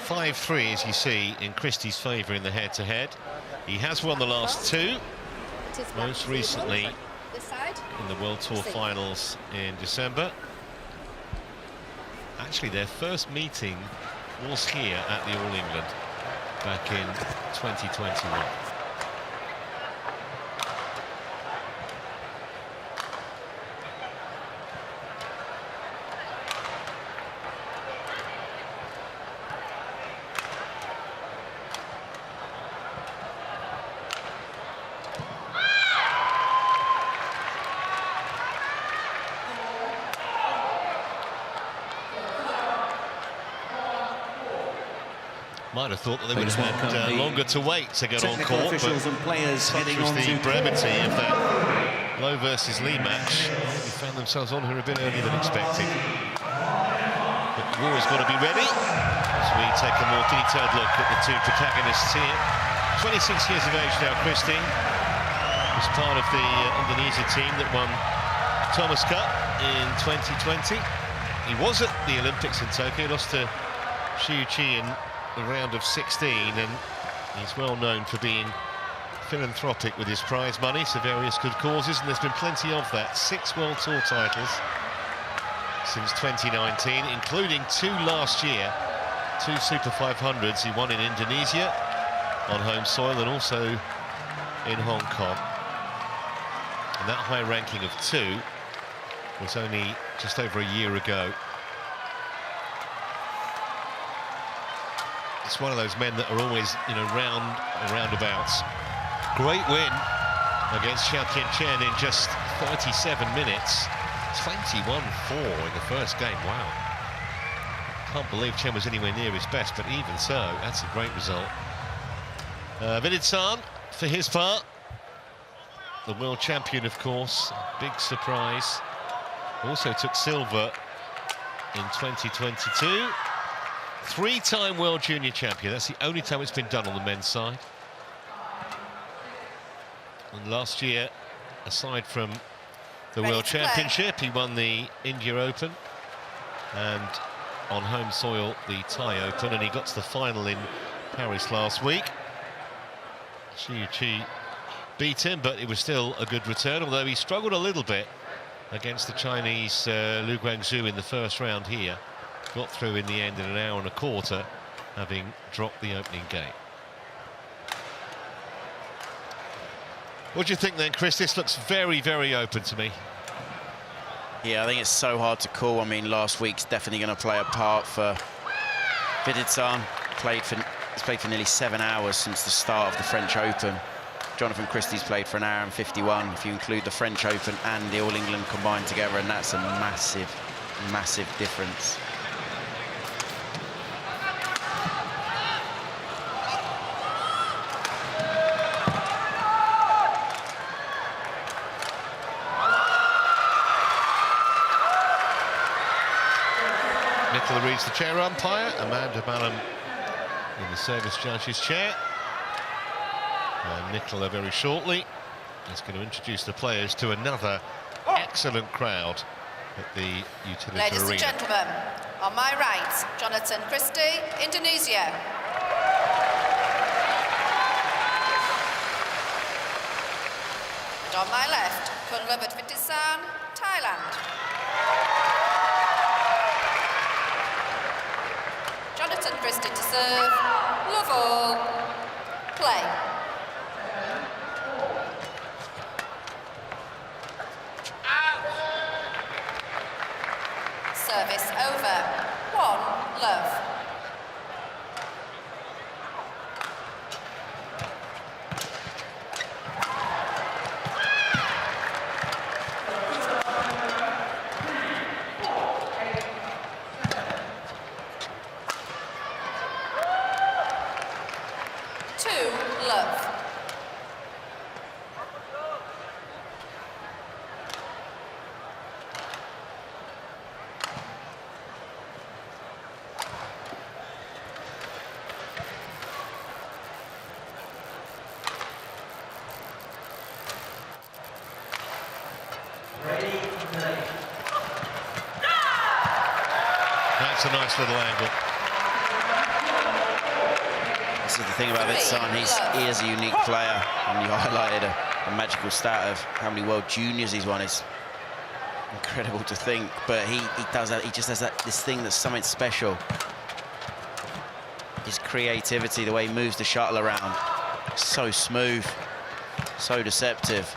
5-3, as you see, in Christie's favour in the head-to-head. He has won the last two, most recently in the World Tour finals in December. Actually, their first meeting was here at the All England back in 2021. Might have thought that they would have had longer to wait to get on court, officials and players but heading on the to brevity of that Lowe versus Lee match, they found themselves on here a bit earlier than expected. But War's got to be ready as we take a more detailed look at the two protagonists here. 26 years of age now, Christie was part of the Indonesia team that won Thomas Cup in 2020. He was at the Olympics in Tokyo, lost to Xiu Qi in the round of 16, and he's well known for being philanthropic with his prize money to various good causes, and there's been plenty of that. 6 World Tour titles since 2019, including 2 last year, 2 Super 500s. He won in Indonesia on home soil and also in Hong Kong. And that high ranking of 2 was only just over a year ago. It's one of those men that are always, you know, roundabouts. Great win against Xiao Qianchen in just 37 minutes. 21-4 in the first game. Wow. Can't believe Chen was anywhere near his best, but even so, that's a great result. Vitidsarn, for his part, the world champion, of course, big surprise. Also took silver in 2022. 3-time world junior champion. That's the only time it's been done on the men's side. And last year, aside from the World Championship, he won the India Open and on home soil the Thai Open, and he got to the final in Paris last week. Xiu Qi beat him, but it was still a good return, although he struggled a little bit against the Chinese Lu Guangzhou in the first round here. Got through in the end in an hour and a quarter, having dropped the opening game. What do you think then, Chris? This looks very, very open to me. Yeah, I think it's so hard to call. I mean, last week's definitely going to play a part for Vitidsarn. He's played for nearly 7 hours since the start of the French Open. Jonatan Christie's played for an hour and 51, if you include the French Open and the All England combined together, and that's a massive, massive difference. Nicola reads the chair umpire, Amanda Mallam in the service judge's chair. And Nicola very shortly is going to introduce the players to another excellent crowd at the Utility Arena. Ladies and gentlemen, on my right, Jonatan Christie, Indonesia. And on my left, Kunlavut Vitidsarn, Thailand. Jonatan Christie to serve, love all, play. Service over, 1 love. That's a nice little angle. This is the thing about Vitidsarn, he is a unique player, and you highlighted a magical stat of how many World Juniors he's won. It's incredible to think, but he does that. He just has this thing that's something special. His creativity, the way he moves the shuttle around, so smooth, so deceptive.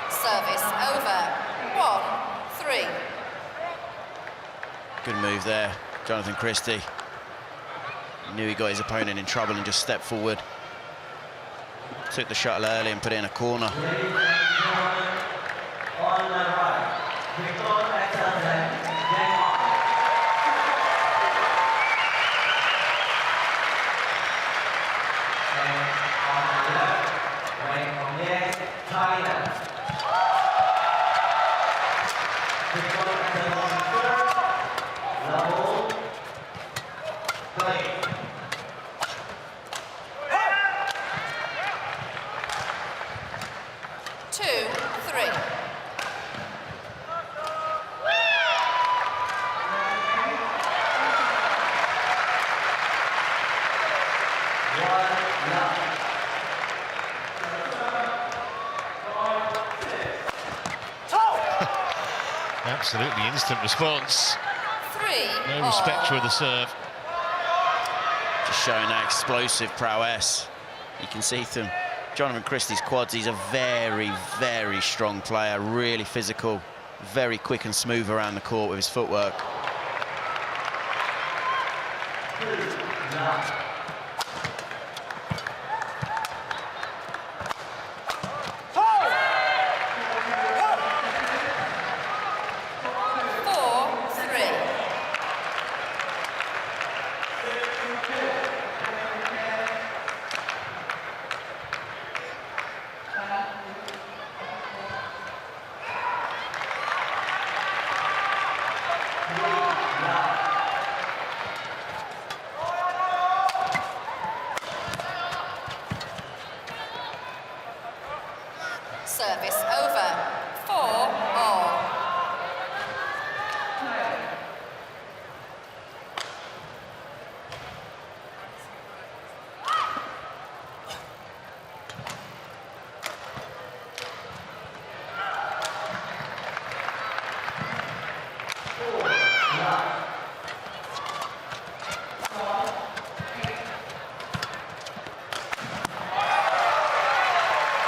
Service over. 1-3. Good move there, Jonatan Christie. Knew he got his opponent in trouble and just stepped forward. Took the shuttle early and put it in a corner. Absolutely instant response. 3. No respect for the serve. Just showing that explosive prowess. You can see through Jonatan Christie's quads. He's a very, very strong player, really physical, very quick and smooth around the court with his footwork. Service over. 4-all.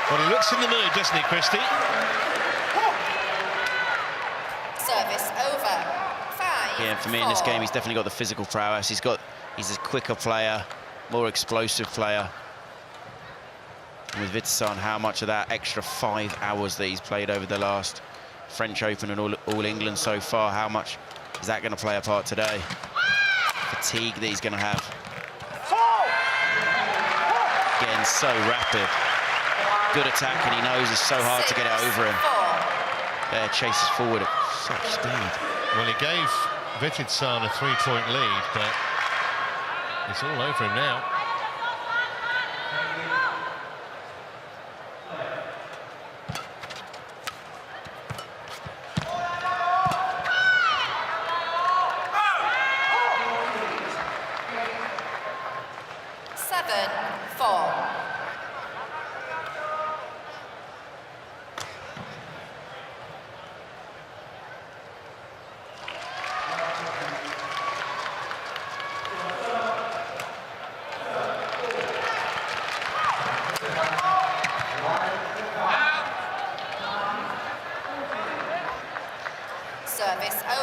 Well, he looks in the mood, doesn't he, Christie? Service over. 5. Yeah, for me in this game, he's definitely got the physical prowess. He's a quicker player, more explosive player. And with Vitidsarn, how much of that extra 5 hours that he's played over the last French Open and all England so far, how much is that going to play a part today? Fatigue that he's going to have. Getting so rapid. Good attack, and he knows it's so hard to get it over him. Chases forward at such speed. Well, he gave Vitidsarn a 3-point lead, but it's all over him now.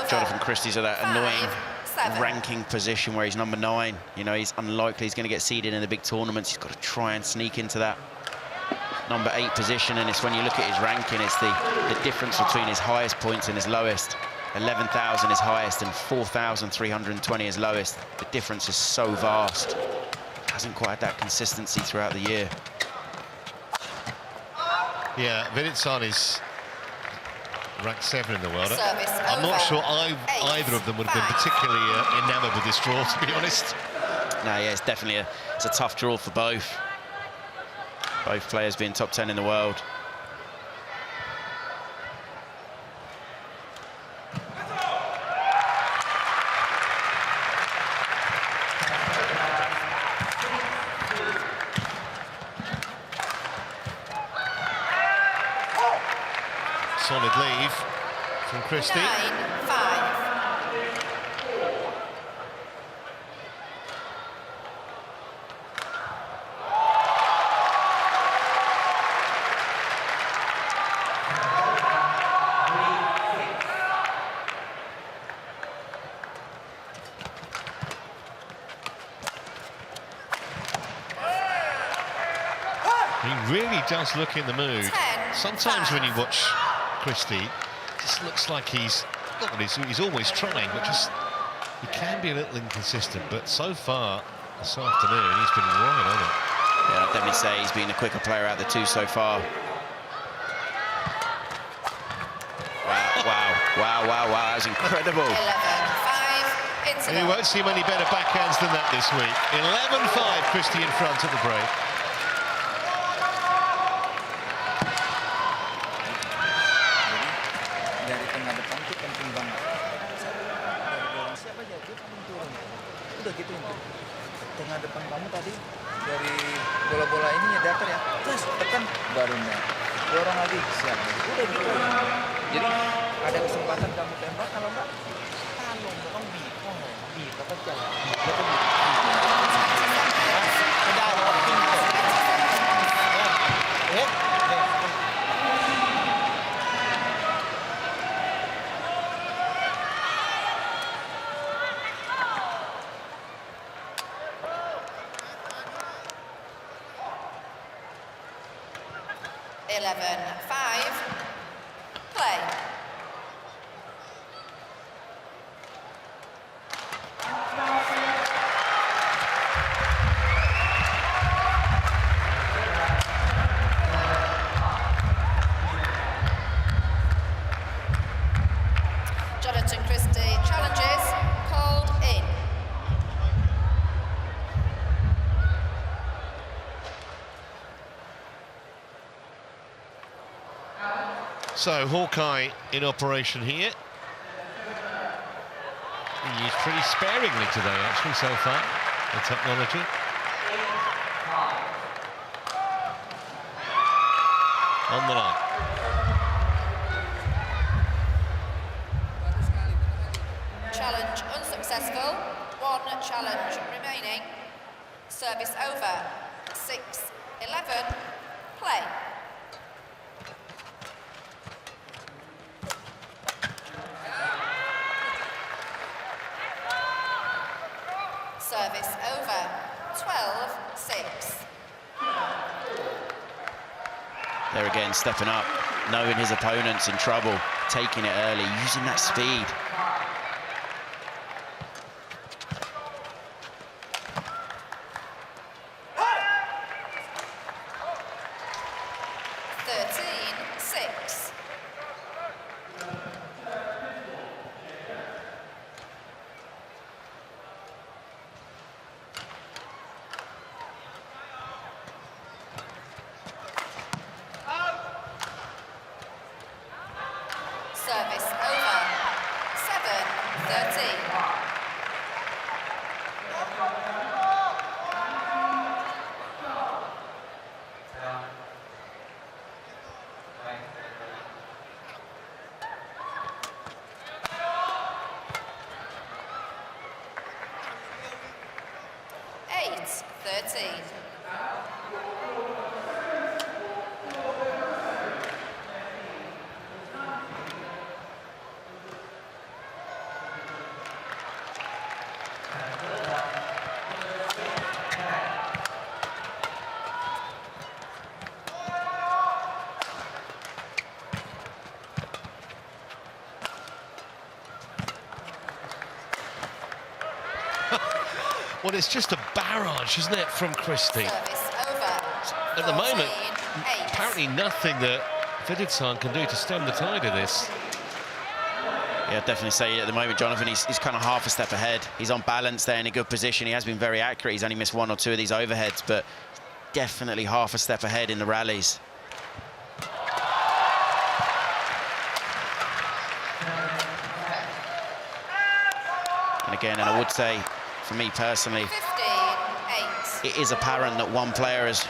Jonatan Christie's at that annoying ranking position where he's number 9. You know, he's unlikely he's going to get seeded in the big tournaments. He's got to try and sneak into that number 8 position, and it's when you look at his ranking, it's the difference between his highest points and his lowest. 11,000 is highest and 4,320 is lowest. The difference is so vast. Hasn't quite had that consistency throughout the year. Yeah, Vitidsarn is ranked 7 in the world. Service I'm not over. sure either of them would have been particularly enamoured with this draw, to be honest. No, yeah, it's definitely it's a tough draw for both. Both players being top 10 in the world. Solid leave from Christie. 9-5. He really does look in the mood. 10, Sometimes when you 5. watch Christie, it just looks like he's always trying, but just he can be a little inconsistent. But so far this afternoon, he's been right on it. Yeah, I'd definitely say he's been the quicker player out of the two so far. Wow, that was incredible. 11-5. And you won't see many better backhands than that this week. 11-5, Christie in front at the break. Dari tengah depan itu penting banget. Dari dorong siapa aja dia kamu turun. Udah gitu untuk tengah depan kamu tadi dari bola-bola ini ya datar ya. Terus tekan barunya. Dorong lagi siap. Udah gitu. Jadi ada kesempatan kamu tembak kalau enggakต้องบีบแล้วก็จ่ายแล้วก็บีบไม่ได้หรอกขึ้นเอ๊ะ 11-5. Play. Jonatan Christie challenges, called in. So Hawkeye in operation here. He used pretty sparingly today, actually, so far, the technology. On the line. Challenge unsuccessful. One challenge remaining. Service over. 6-11. Play. Service over. 12-6. There again, stepping up, knowing his opponent's in trouble, taking it early, using that speed. Service over. 7-13. Well, it's just a barrage, isn't it, from Christie? Service over. At the moment, 14-8. apparently nothing that Vitidsarn can do to stem the tide of this. Yeah, I'd definitely say at the moment, Jonathan, he's kind of half a step ahead. He's on balance there in a good position. He has been very accurate. He's only missed 1 or 2 of these overheads, but definitely half a step ahead in the rallies. And again, and I would say, for me personally, 15-8. it is apparent that one player has,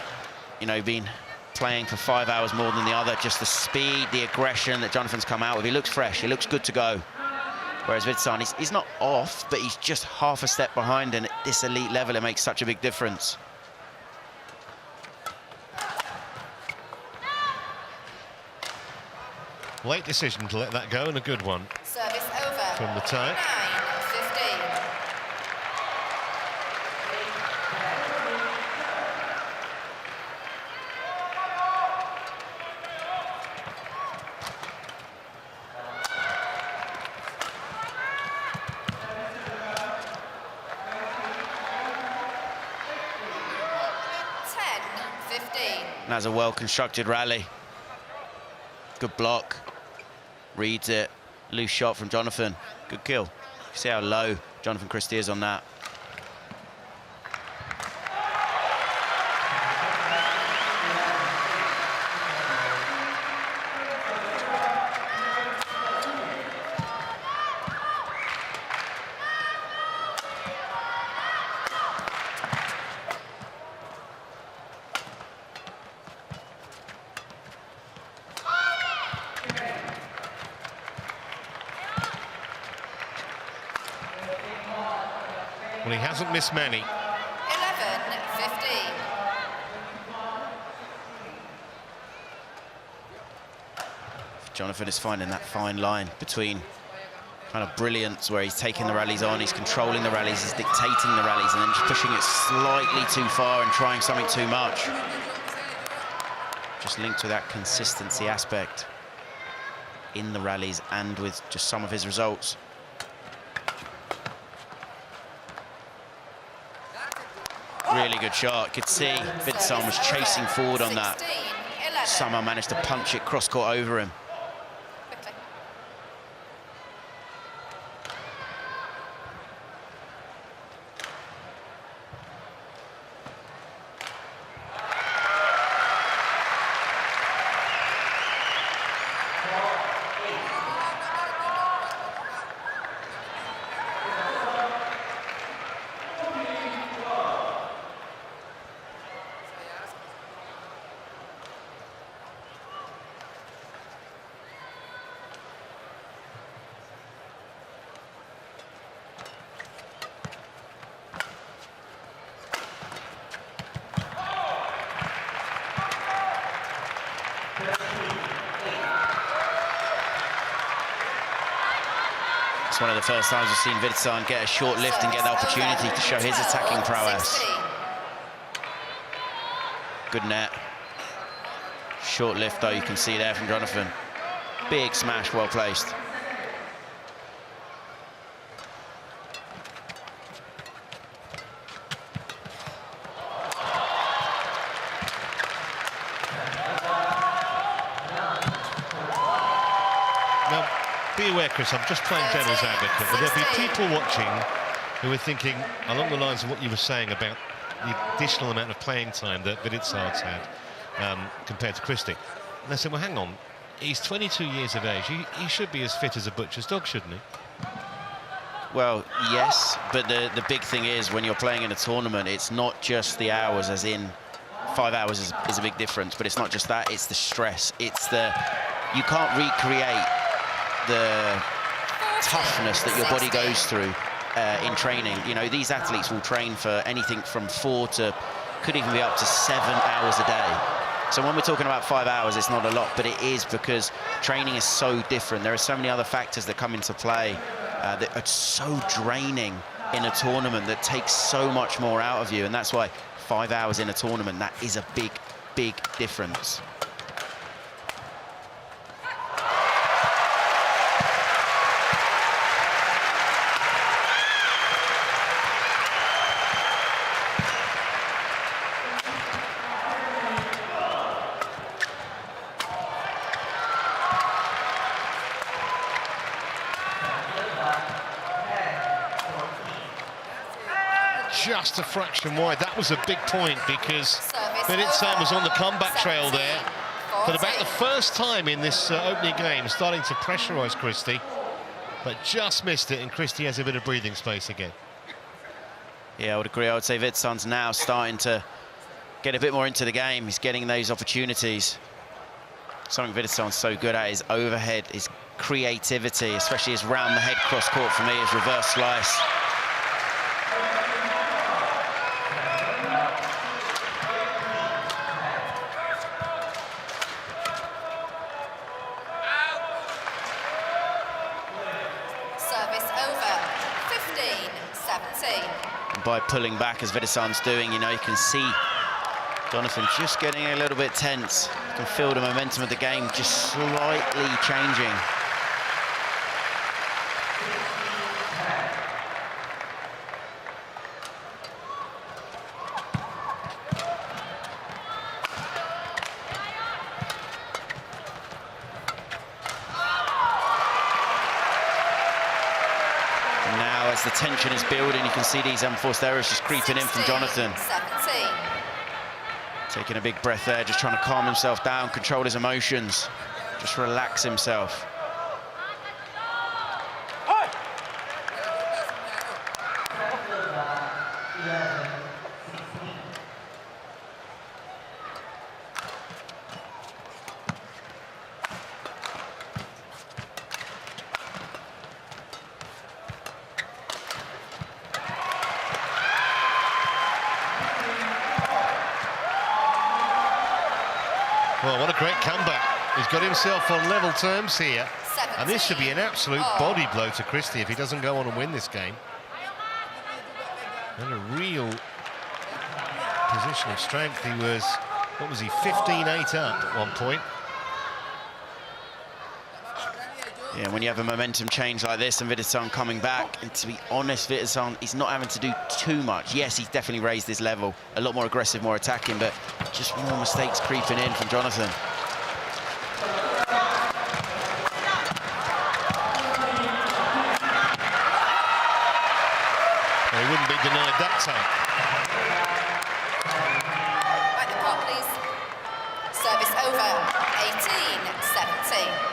you know, been playing for 5 hours more than the other. Just the speed, the aggression that Jonathan's come out with. He looks fresh, he looks good to go. Whereas Vitidsarn, he's not off, but he's just half a step behind, and at this elite level, it makes such a big difference. Late decision to let that go, and a good one. Service over. From the tie. 9-15. And that's a well-constructed rally. Good block. Reads it. Loose shot from Jonathan. Good kill. You see how low Jonatan Christie is on that. Well, he hasn't missed many. 11-15. Jonathan is finding that fine line between kind of brilliance, where he's taking the rallies on, he's controlling the rallies, he's dictating the rallies, and then just pushing it slightly too far and trying something too much. Just linked to that consistency aspect in the rallies and with just some of his results. Really good shot. Could see Vitidsarn was chasing forward on that. Somehow managed to punch it cross-court over him. Quickly. It's one of the first times we've seen Vitidsarn get a short lift and get the opportunity to show his attacking prowess. 16. Good net. Short lift, though, you can see there from Jonathan. Big smash, well placed. Now, be aware, Chris, I'm just playing devil's advocate, but there'll be people watching who are thinking along the lines of what you were saying about the additional amount of playing time that Vitidsarn's had compared to Christie. And they said, well, hang on, he's 22 years of age. He should be as fit as a butcher's dog, shouldn't he? Well, yes, but the big thing is when you're playing in a tournament, it's not just the hours, as in 5 hours is a big difference, but it's not just that, it's the stress. It's you can't recreate the toughness that your body goes through in training. You know, these athletes will train for anything from 4 to, could even be up to 7 hours a day. So when we're talking about 5 hours, it's not a lot, but it is because training is so different. There are so many other factors that come into play that are so draining in a tournament, that takes so much more out of you, and that's why 5 hours in a tournament, that is a big, big difference. just a fraction wide. That was a big point because Service Vitidsarn was on the comeback trail 17, there for about the first time in this opening game, starting to pressurise Christie, but just missed it, and Christie has a bit of breathing space again. Yeah, I would agree. I would say Vitidsarn's now starting to get a bit more into the game. He's getting those opportunities. Something Vitidsarn's so good at is overhead, his creativity, especially his round the head cross court for me, his reverse slice. Service over, 15-17. By pulling back as Vitidsarn's doing, you know, you can see Jonatan just getting a little bit tense. You can feel the momentum of the game just slightly changing. And now as the tension is building, you can see these unforced errors just creeping in from Jonatan. 17. Taking a big breath there, just trying to calm himself down, control his emotions, just relax himself. Well, what a great comeback. He's got himself on level terms here. 17. And this should be an absolute body blow to Christie if he doesn't go on and win this game. And a real position of strength. He was, what was he, 15-8 up at one point. Yeah, when you have a momentum change like this and Vitidsarn coming back, and to be honest, Vitidsarn, he's not having to do too much. Yes, he's definitely raised his level, a lot more aggressive, more attacking, but just more mistakes creeping in from Jonatan. Well, he wouldn't be denied that time. Right, the clock, please. Service over, 18-17.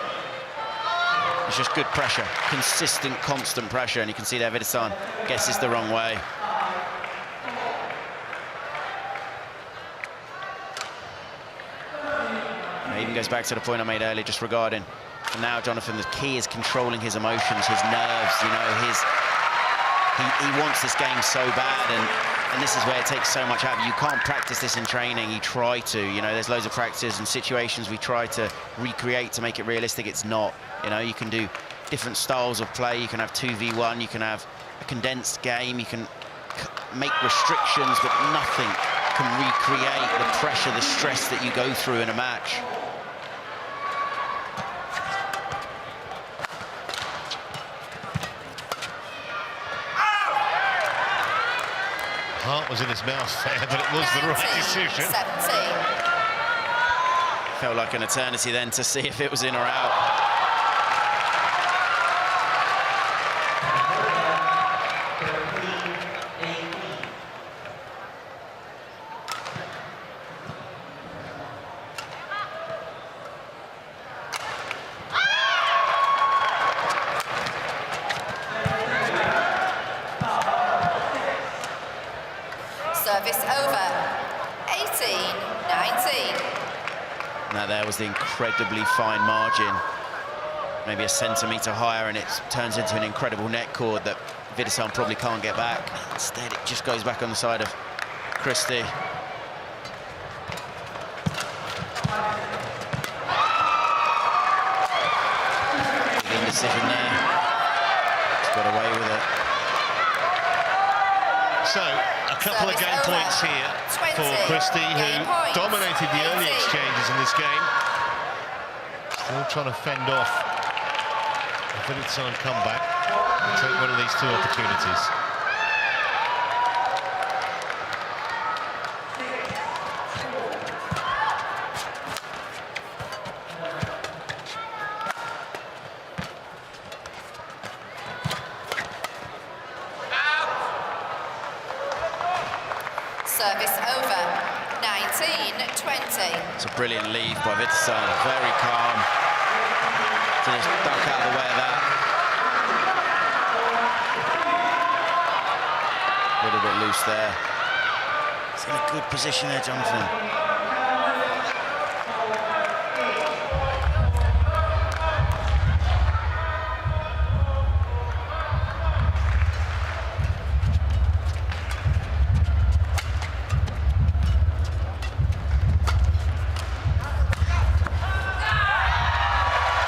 It's just good pressure, consistent, constant pressure, and you can see there Vitidsarn guesses the wrong way. It even goes back to the point I made earlier just regarding, and now Jonatan, the key is controlling his emotions, his nerves, you know, he wants this game so bad, and this is where it takes so much out of you. You can't practice this in training. You try to, you know, there's loads of practices and situations we try to recreate to make it realistic. It's not, you know, you can do different styles of play. You can have 2v1, you can have a condensed game, you can make restrictions, but nothing can recreate the pressure, the stress that you go through in a match. Heart was in his mouth there, but it was the right decision. 17. Felt like an eternity then to see if it was in or out. Service over, 18-19. Now there was the incredibly fine margin, maybe a centimetre higher, and it turns into an incredible net cord that Vitidsarn probably can't get back. Instead, it just goes back on the side of Christie. Big indecision there. Just got away with it. So, a couple of game points here for Christie, who dominated the early exchanges in this game. Still trying to fend off a Vitidsarn comeback and take one of these two opportunities. Service over. 19-20. It's a brilliant lead by Vitidsarn, very calm. To just duck out of the way of that. A little bit loose there. He's in a good position there, Jonathan.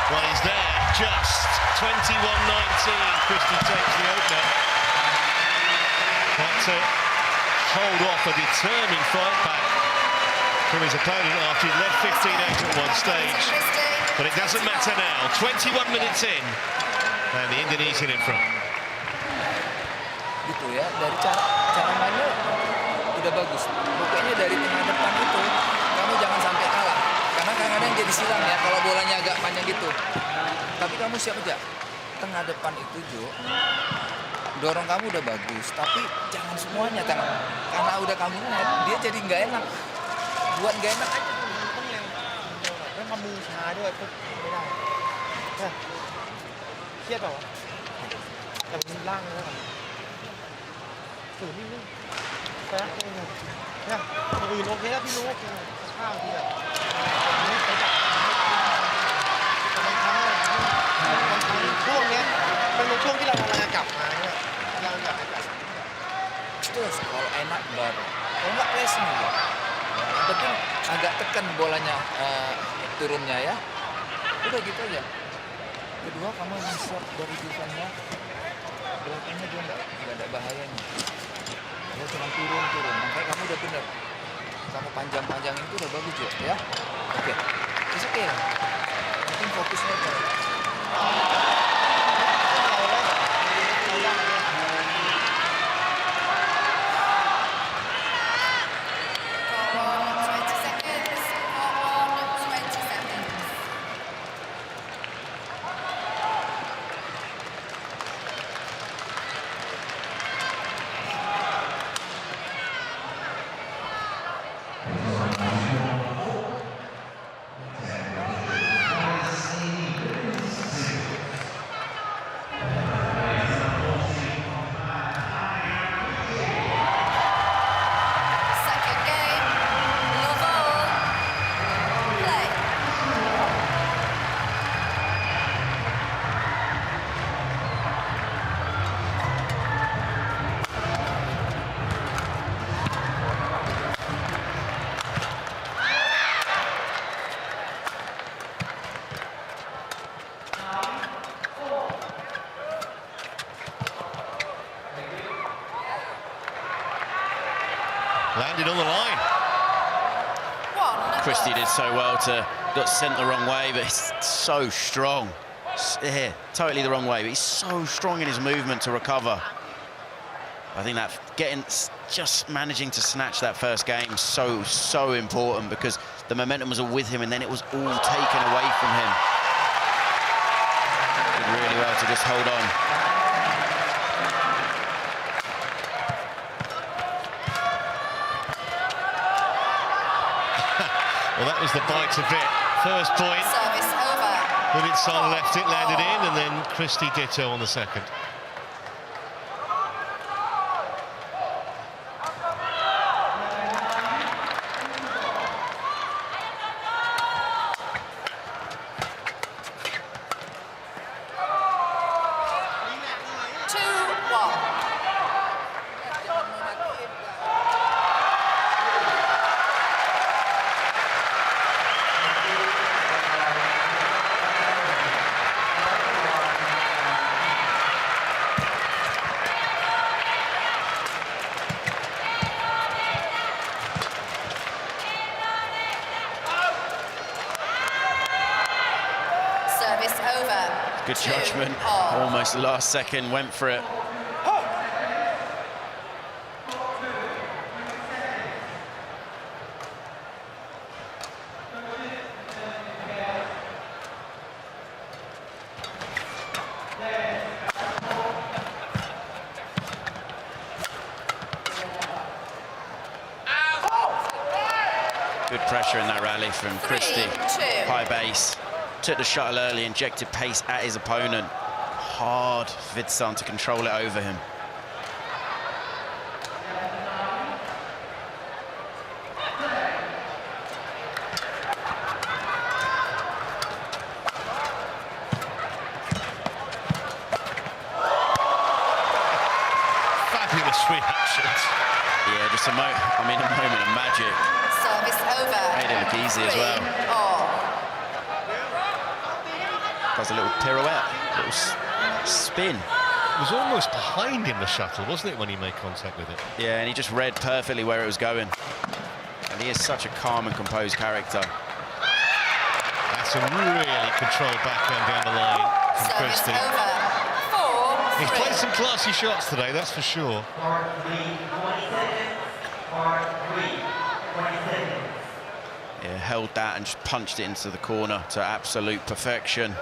Well, he's there, just 21-19. Christie takes the opener. Had to hold off a determined fight back from his opponent after he'd led 15-8 at one stage. But it doesn't matter now. 21 minutes in, and the Indonesian in front. Gitu ya, dari cara mainnya udah bagus. Pokoknya dari tengah depan itu kamu jangan sampai kalah. Karena kadang-kadang jadi silang ya kalau bolanya agak panjang gitu. Tapi kamu siap aja. Tengah depan itu Jo, dorong kamu udah bagus, tapi jangan semuanya karena udah kamu net, dia jadi nggak enak. Buat nggak enak aja. แล้วมามือช้าด้วยปุ๊บไม่ได้เครียดเปล่าวะแต่มันล่างแล้วฝืนนิดนึงแป๊บนึงเนี่ยอย่างอื่นโอเคแล้วพี่รู้ว่าข้าวทีอ่ะไม่ไปจับแต่บางครั้งช่วงเนี้ยมันเป็นช่วงที่เรากำลังจะกลับมาเนี่ยเราอยากให้กลับ Terus kalau enak baru, kalau nggak pressing ya. Yang penting agak tekan bolanya turunnya ya. Udah gitu aja. Kedua kamu men-short dari defense-nya, belakangnya dia nggak ada bahayanya. Dia cuma turun. Makanya kamu udah bener. Kamu panjang-panjangin itu udah bagus Jo ya. Oke, it's okay. Mungkin fokusnya aja. Landed on the line. Christie did so well to got sent the wrong way, but he's so strong. Here, totally the wrong way, but he's so strong in his movement to recover. I think that just managing to snatch that first game so important because the momentum was all with him and then it was all taken away from him. Did really well to just hold on. Well, that was the bite of it. First point. Service over. Vitidsarn left it, landed in, and then Christie ditto on the second. Good judgment, almost the last second, went for it. pressure in that rally from Christie. 3-2. High base, took the shuttle early, injected pace at his opponent. Hard for Vitidsarn to control it over him. Reactions. Yeah, just a moment of magic. Service over. Made it look easy as well. 3-all. Does a little pirouette, little spin. It was almost behind him, the shuttle, wasn't it, when he made contact with it? Yeah, and he just read perfectly where it was going. And he is such a calm and composed character. That's a really controlled backhand down the line from Service Christie. over. 4-3. He's played some classy shots today, that's for sure. Yeah, held that and just punched it into the corner to absolute perfection.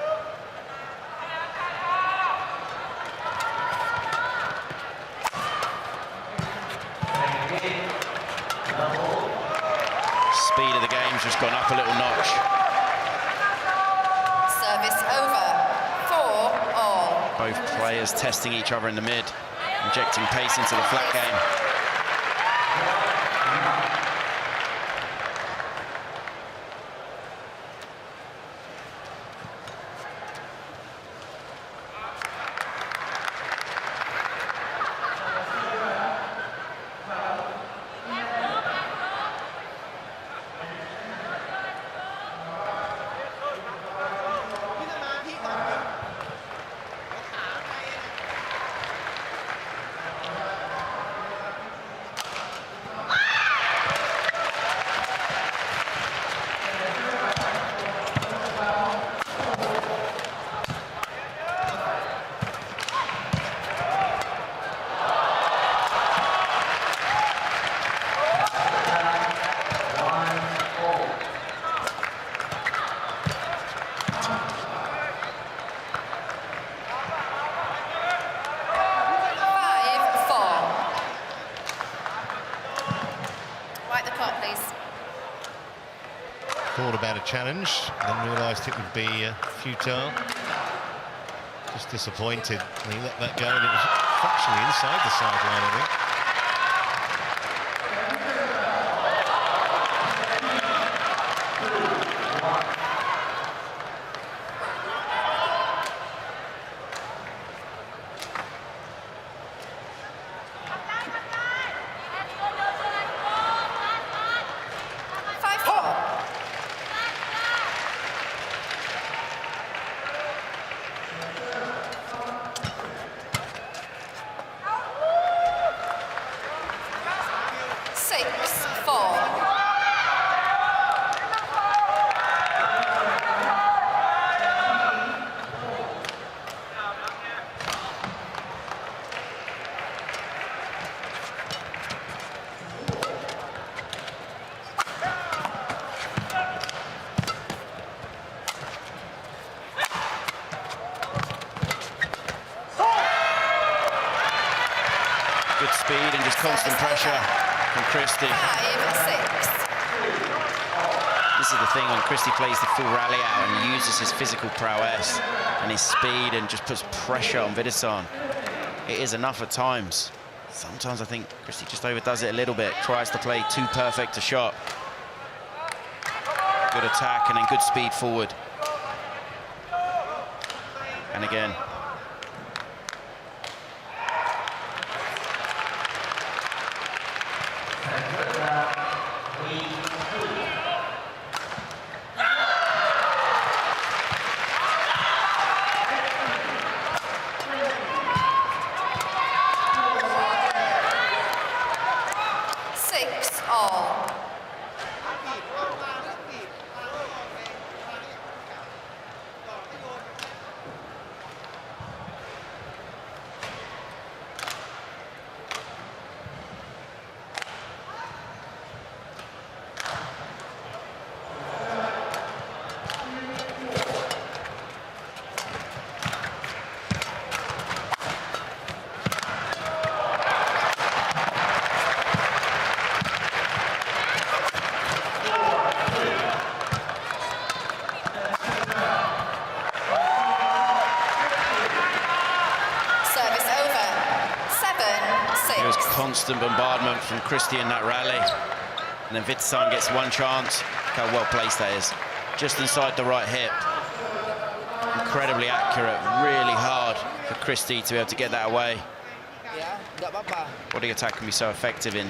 Speed of the game's just gone up a little notch. Service over. 4-all. Both players testing each other in the mid, injecting pace into the flat game. Thought about a challenge, then realised it would be futile. Just disappointed. And he let that go, and it was fractionally inside the sideline, I think. Speed and just constant pressure from Christie. 5-6. This is the thing, when Christie plays the full rally out and uses his physical prowess and his speed and just puts pressure on Vitidsarn, it is enough at times. Sometimes I think Christie just overdoes it a little bit, tries to play too perfect a shot. Good attack and then good speed forward. And again. Constant bombardment from Christie in that rally. And then Vitidsarn gets one chance. Look how well placed that is. Just inside the right hip. Incredibly accurate, really hard for Christie to be able to get that away. Body attack can be so effective in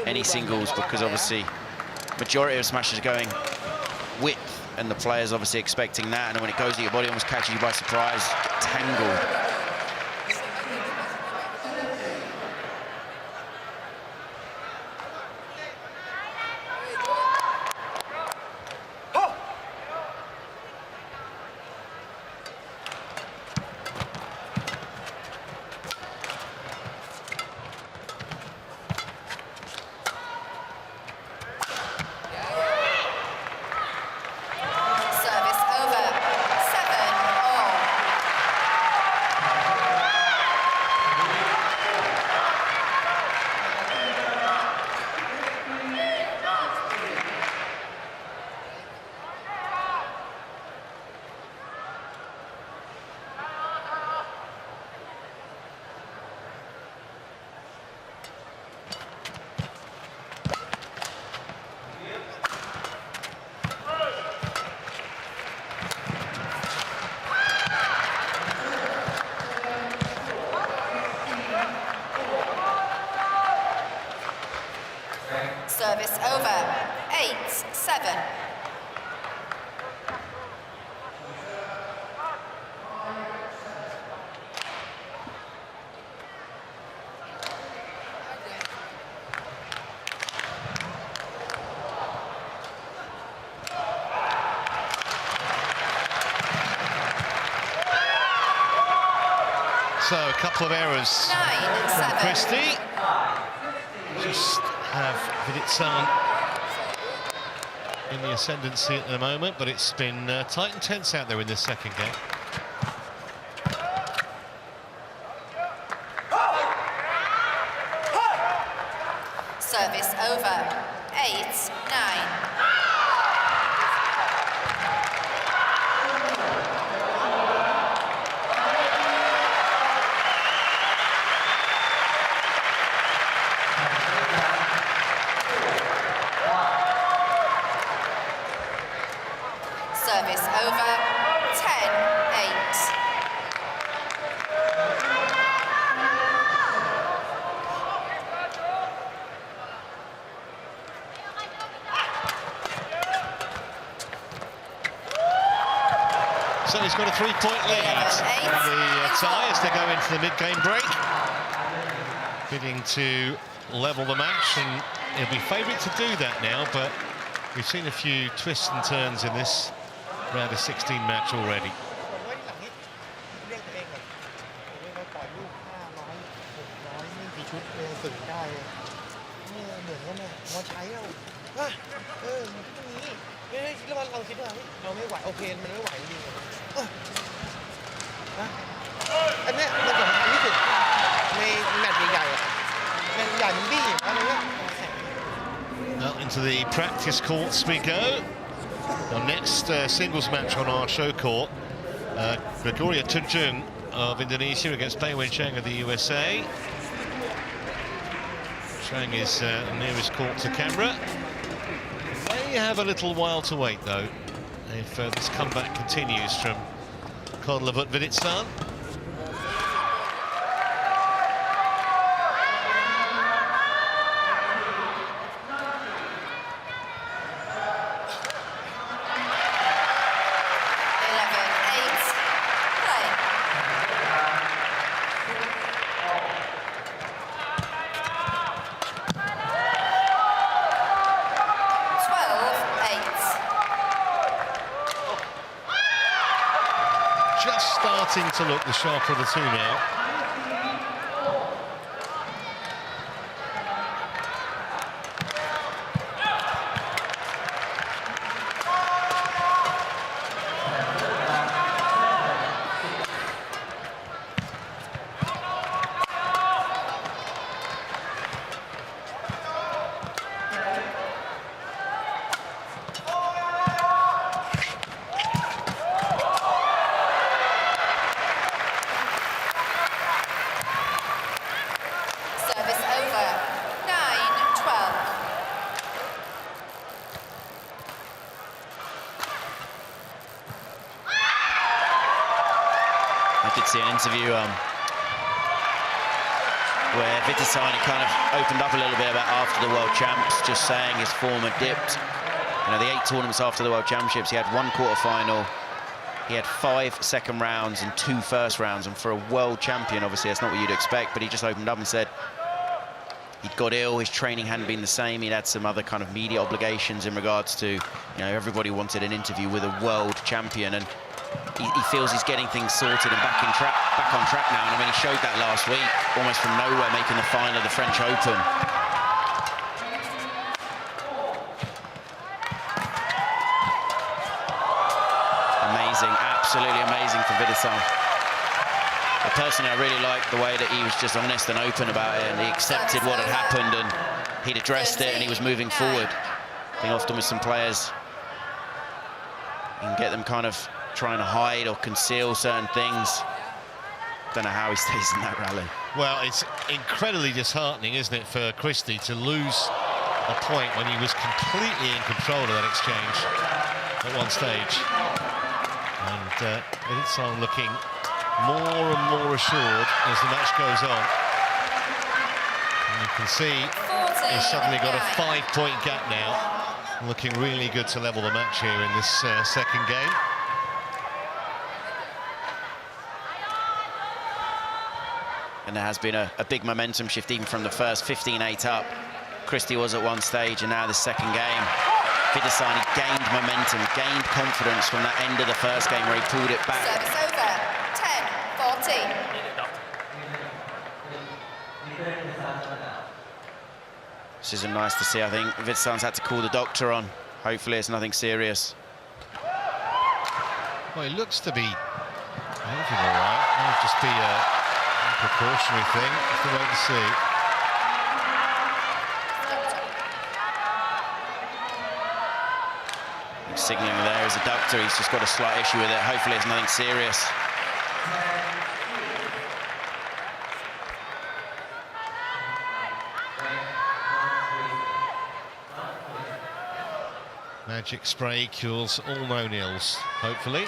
any singles because obviously majority of smashes are going width and the player's obviously expecting that, and then when it goes at your body, almost catches you by surprise, tangled. Service over. 8-7. So a couple of errors from Christie. Just have Vitidsarn in the ascendancy at the moment, but it's been tight and tense out there in this second game. Service over. 8-9. Service over. 10-8. So he's got a three-point lead in the tie as they go into the mid-game break. Bidding to level the match, and he'll be favourite to do that now, but we've seen a few twists and turns in this round of 16 match already. เราคิดว่าเราไม่ไหวโอเคมันไม่ไหวจริงอันเนี้ยมันสำคัญที่สุดในแมตช์ใหญ่ๆแมตช์ใหญ่มันบี้อะไรเงี้ย Well, into the practice courts we go. Our next singles match on our show court, Gregoria Tunjung of Indonesia against Pei Wen Chang of the USA. Chang is nearest court to camera. They have a little while to wait, though, if this comeback continues from Kunlavut Vitidsarn. Just starting to look the sharper of the two now. did see an interview where Vitidsarn kind of opened up a little bit about after the World Champs, just saying his form had dipped. You know, the 8 tournaments after the World Championships, he had 1 quarter-final, he had 5 second rounds and 2 first rounds, and for a world champion, obviously, that's not what you'd expect, but he just opened up and said he'd got ill, his training hadn't been the same, he'd had some other kind of media obligations in regards to, you know, everybody wanted an interview with a world champion, and he feels he's getting things sorted and back on track now. And I mean, he showed that last week, almost from nowhere, making the final of the French Open. Amazing, absolutely amazing for Vitidsarn. But personally, I really liked the way that he was just honest and open about it, and he accepted what had happened, and he'd addressed it, and he was moving forward. I think often with some players, you can get them kind of trying to hide or conceal certain things. Don't know how he stays in that rally. Well, it's incredibly disheartening, isn't it, for Christie to lose a point when he was completely in control of that exchange at one stage. And Vitidsarn looking more and more assured as the match goes on. And you can see he's suddenly got a 5-point gap now, looking really good to level the match here in this second game. And there has been a big momentum shift even from the first 15-8 up. Christie was at one stage, and now the second game. Vitidsarn gained momentum, gained confidence from that end of the first game where he pulled it back. Service over, 10-14. This isn't nice to see. I think Vitidsarn's had to call the doctor on. Hopefully it's nothing serious. Well, it looks to be moving all right. Might just be a precautionary thing. Have to wait and see. Signalling there is a doctor. He's just got a slight issue with it. Hopefully it's nothing serious. Magic spray cures all known ills, hopefully.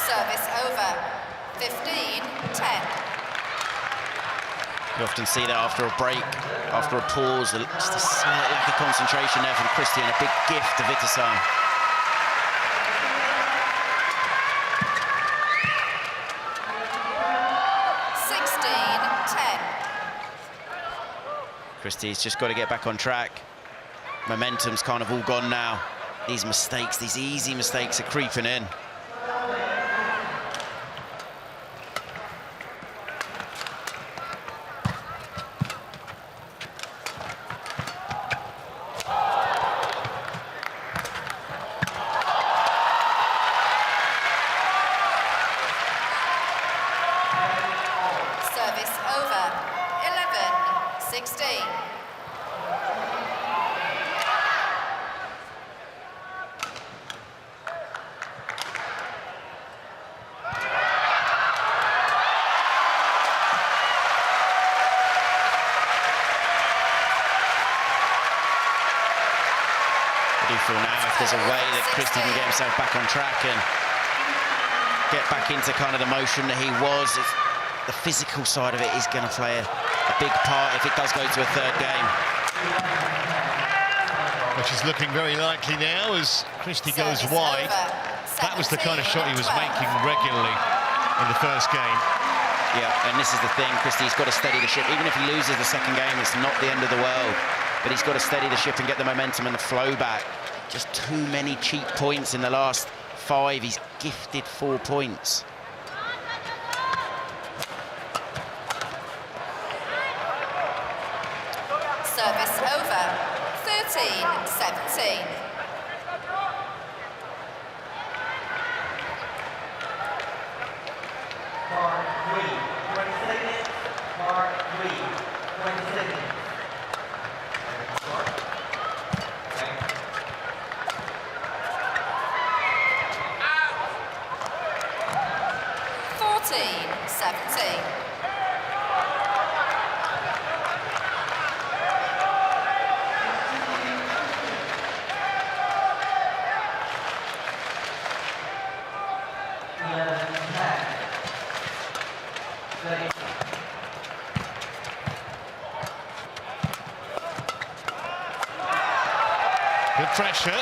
Service over, 15-10. You often see that after a break, after a pause, just a slight lack of concentration there from Christie, and a big gift to Vitidsarn. Christie's just got to get back on track. Momentum's kind of all gone now. These mistakes, these easy mistakes are creeping in. Service over, 11-16. I do feel now if there's a way that Christie can get himself back on track and get back into kind of the motion that he was, the physical side of it is going to play a big part if it does go to a third game. Which is looking very likely now as Christie goes wide. That was the kind of shot he was making regularly in the first game. Yeah, and this is the thing, Christie's got to steady the ship. Even if he loses the second game, it's not the end of the world. But he's got to steady the ship and get the momentum and the flow back. Just too many cheap points in the last 5. He's gifted 4 points. Service over, 13-17. Mark 3, 20 seconds, Mark 3. Good pressure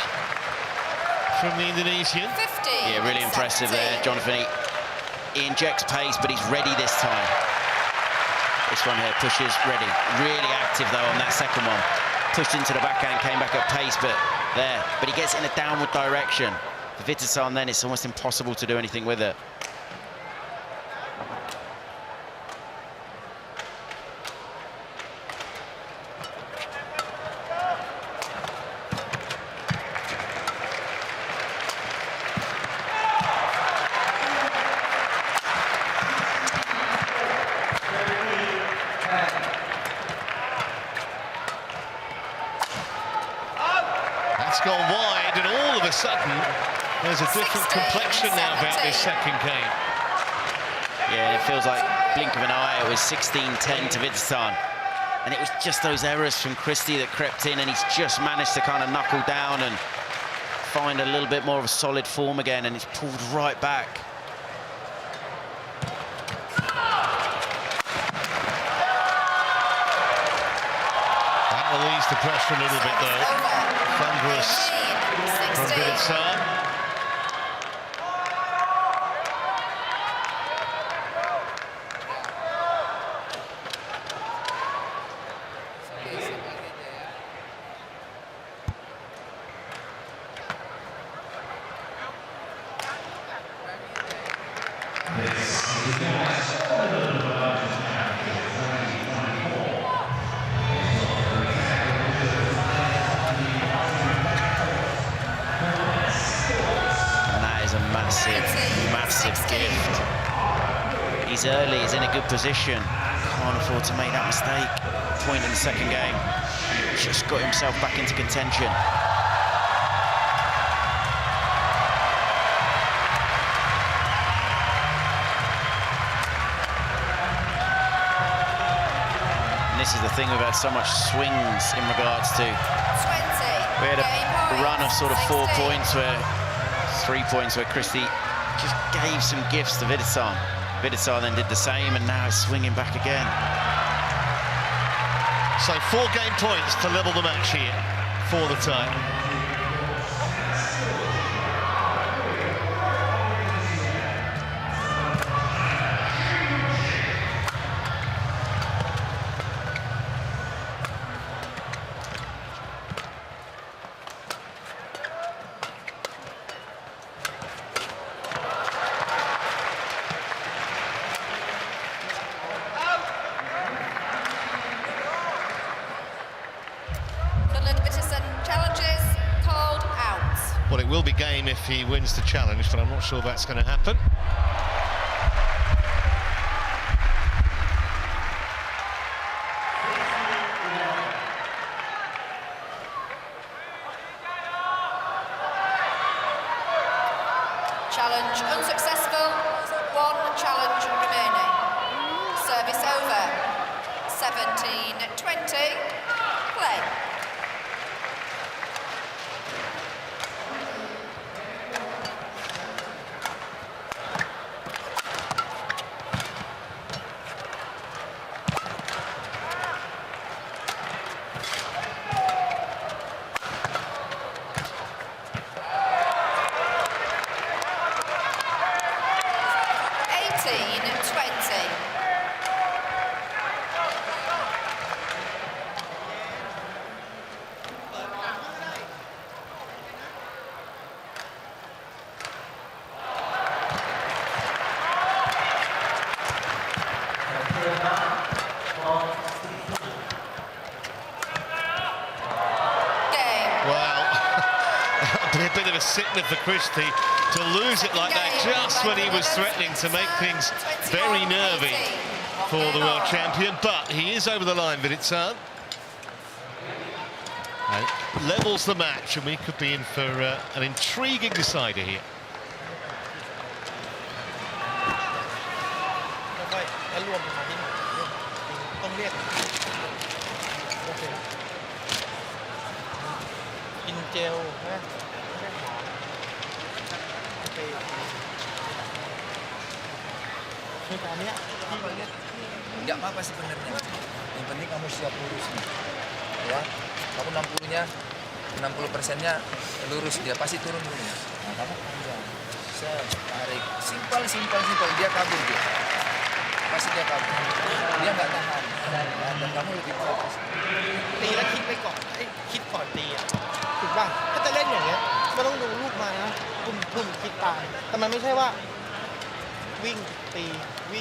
from the Indonesian. 50. Yeah, really impressive there, Jonathan. He injects pace, but he's ready this time. This one here pushes, ready. Really active, though, on that second one. Pushed into the backhand, came back at pace, but there. But he gets in a downward direction. For Vitidsarn, then, it's almost impossible to do anything with it. Gone wide, and all of a sudden there's a different complexion now about this second game. Yeah, it feels like blink of an eye. It was 16-10 to Vitidsarn, and it was just those errors from Christie that crept in, and he's just managed to kind of knuckle down and find a little bit more of a solid form again, and it's pulled right back. That will ease the pressure a little bit, though. Thunderous from Vitidsarn. Massive gift. He's early, he's in a good position. Can't afford to make that mistake. Point in the second game. Just got himself back into contention. And this is the thing, we've had so much swings in regards to... We had a run of sort of 4 points where 3 points where Christie just gave some gifts to Vitidsarn. Vitidsarn then did the same, and now it's swinging back again. So 4 game points to level the match here for the time. Well, it will be game if he wins the challenge, but I'm not sure that's going to happen. Challenge unsuccessful. 1 challenge remaining. Service over. 17-20. Play. A bit of a sickener for Christie to lose it like that just when he was threatening to make things very nervy. for the world champion, but he is over the line, Vitidsarn. And levels the match, and we could be in for an intriguing decider here. ค่อยๆแล้วรวมมาที่หนึ่งต้องเรียกโอเคกินเจลนะไม่ใช่หอมโอเคคือตอนเนี้ยที่มันเนี่ย Nggak apa-apa sebenarnya. Yang penting kamu siap lurusnya. Ya, kamu 60-nya, 60%-nya lurus, dia pasti turun dulu. Nah, kamu panjang. Tarik. Simpel. Dia kabur dia. Pasti dia kabur. Dia nggak tahan. Dan kamu lebih fokus. ตีแล้วคิดไปก่อนคิดก่อนตีอ่ะถูกป่ะถ้าจะเล่นอย่างเงี้ยไม่ต้องดูลูกมานะทุ่มคิดตามแต่มันไม่ใช่ว่าวิ่งตีเ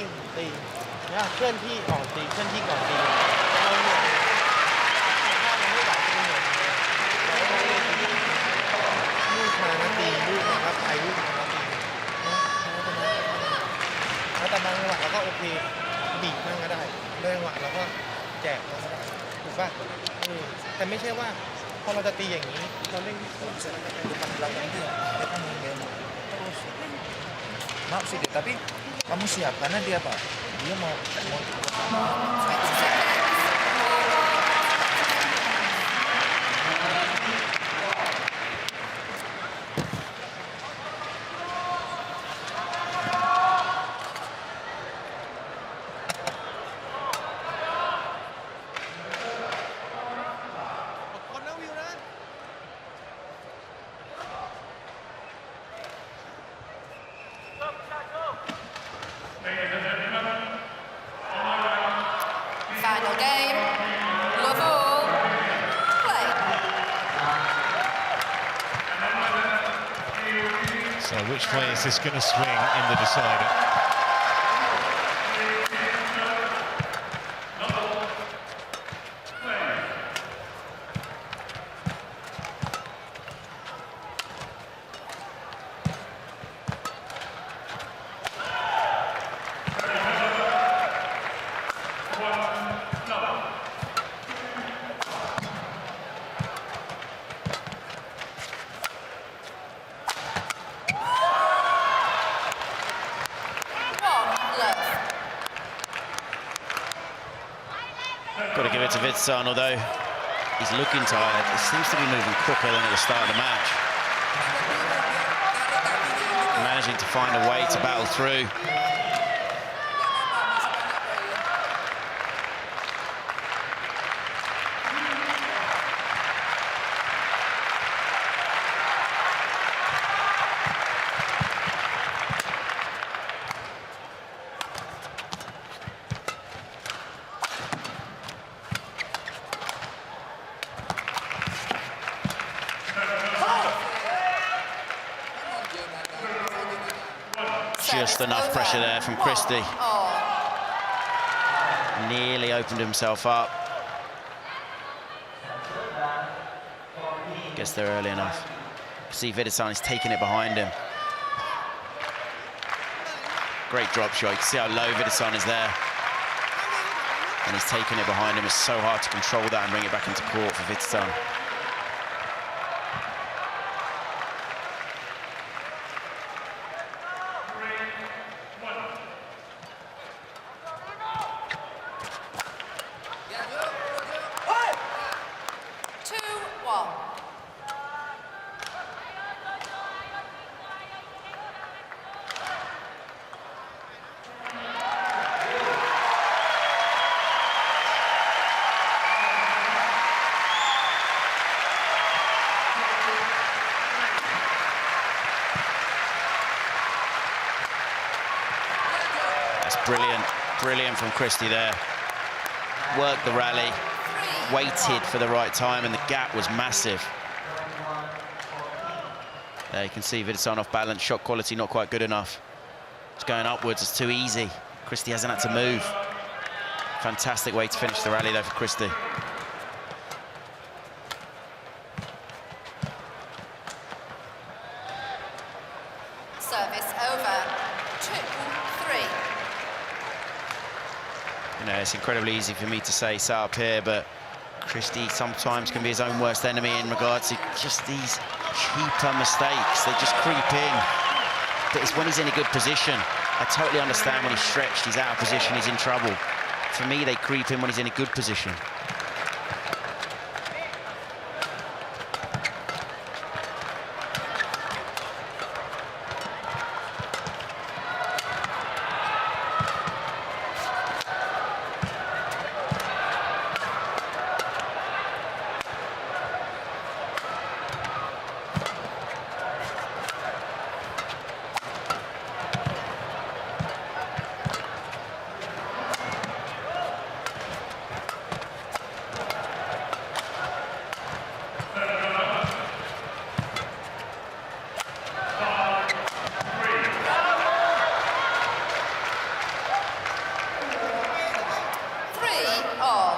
นี่ยเคลื่อนที่ออกตีเคลื่อนที่ก่อนตีเราเหนื่อยถ้ามันไม่ไหวจะเหนื่อยลูกมานะตีลูกมาแล้วไปลูกมาแล้วตีแล้วแต่บางจังหวะเราก็โอเคบีบมั่งก็ได้บางจังหวะเราก็แจกเราก็ได้ถูกป่ะแต่ไม่ใช่ว่าพอเราจะตีอย่างนี้เราเล่น Depan belakang dia kan menggema. Terus. Maaf sih dia, tapi kamu siap karena dia apa? Dia mau Final game. Love all. Play. So which way is this going to swing in the decider? Got to give it to Vitidsarn, although he's looking tired. It seems to be moving quicker than at the start of the match. Managing to find a way to battle through. Just enough pressure there from Christie. Nearly opened himself up. Gets there early enough. See Vitidsarn is taking it behind him. Great drop shot. You can see how low Vitidsarn is there. And he's taking it behind him. It's so hard to control that and bring it back into court for Vitidsarn. Brilliant from Christie there. Worked the rally, waited for the right time, and the gap was massive. There you can see Vitidsarn off balance, shot quality not quite good enough. It's going upwards, it's too easy. Christie hasn't had to move. Fantastic way to finish the rally though for Christie. Service over. 2-3. it's incredibly easy for me to say sat up here, but Christie sometimes can be his own worst enemy in regards to just these cheaper mistakes. They just creep in. But it's when he's in a good position. I totally understand when he's stretched, he's out of position, he's in trouble. For me, they creep in when he's in a good position.